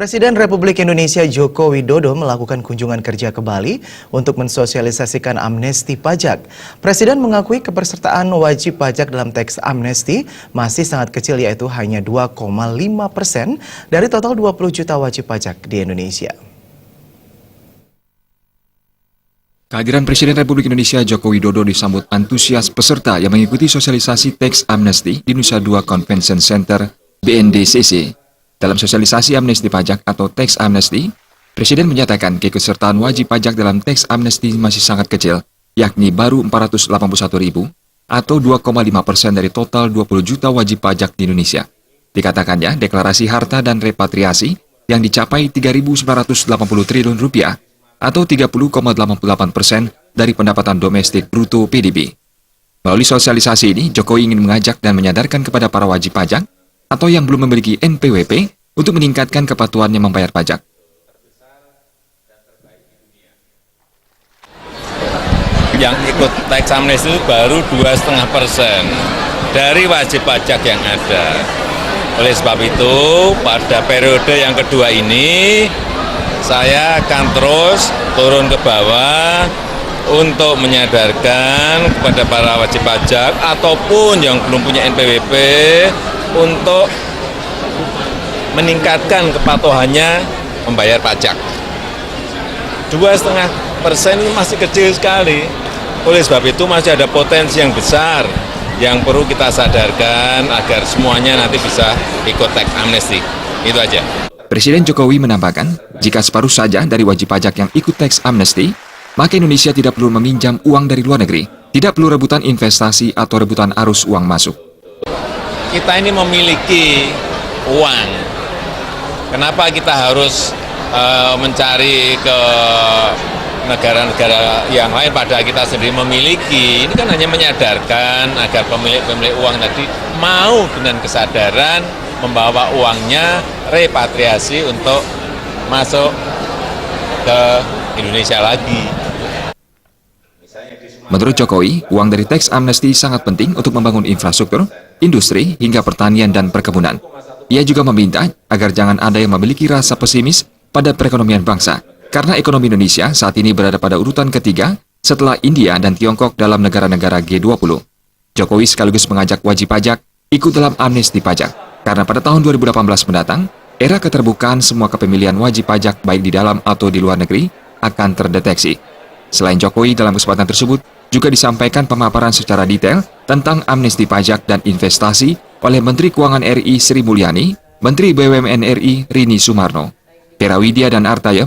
Presiden Republik Indonesia Joko Widodo melakukan kunjungan kerja ke Bali untuk mensosialisasikan amnesti pajak. Presiden mengakui kepesertaan wajib pajak dalam teks amnesti masih sangat kecil, yaitu hanya 2,5% dari total 20 juta wajib pajak di Indonesia. Kehadiran Presiden Republik Indonesia Joko Widodo disambut antusias peserta yang mengikuti sosialisasi teks amnesti di Nusa Dua Convention Center BNDCC. Dalam sosialisasi amnesti pajak atau teks amnesti, Presiden menyatakan keikutsertaan wajib pajak dalam teks amnesti masih sangat kecil, yakni baru 481.000 atau 2,5% dari total 20 juta wajib pajak di Indonesia. Dikatakannya, deklarasi harta dan repatriasi yang dicapai 3.980 triliun rupiah atau 30,88% dari pendapatan domestik bruto PDB. Melalui sosialisasi ini, Jokowi ingin mengajak dan menyadarkan kepada para wajib pajak atau yang belum memiliki NPWP untuk meningkatkan kepatuhannya membayar pajak. Yang ikut teks amnesti itu baru 2,5% dari wajib pajak yang ada. Oleh sebab itu, pada periode yang kedua ini, saya akan terus turun ke bawah untuk menyadarkan kepada para wajib pajak ataupun yang belum punya NPWP untuk meningkatkan kepatuhannya membayar pajak. 2,5% masih kecil sekali. Oleh sebab itu masih ada potensi yang besar yang perlu kita sadarkan agar semuanya nanti bisa ikut teks amnesti. Itu aja. Presiden Jokowi menambahkan, jika separuh saja dari wajib pajak yang ikut teks amnesti, maka Indonesia tidak perlu meminjam uang dari luar negeri, tidak perlu rebutan investasi atau rebutan arus uang masuk. Kita ini memiliki uang. Kenapa kita harus mencari ke negara-negara yang lain padahal kita sendiri memiliki? Ini kan hanya menyadarkan agar pemilik uang tadi mau dengan kesadaran membawa uangnya repatriasi untuk masuk ke Indonesia lagi. Menurut Jokowi, uang dari teks amnesti sangat penting untuk membangun infrastruktur, industri, hingga pertanian dan perkebunan. Ia juga meminta agar jangan ada yang memiliki rasa pesimis pada perekonomian bangsa, karena ekonomi Indonesia saat ini berada pada urutan ketiga setelah India dan Tiongkok dalam negara-negara G20. Jokowi sekaligus mengajak wajib pajak ikut dalam amnesti pajak, karena pada tahun 2018 mendatang, era keterbukaan semua kepemilikan wajib pajak baik di dalam atau di luar negeri akan terdeteksi. Selain Jokowi, dalam kesempatan tersebut juga disampaikan pemaparan secara detail tentang amnesti pajak dan investasi oleh Menteri Keuangan RI Sri Mulyani, Menteri BUMN RI Rini Sumarno, Pera Widya dan Artaya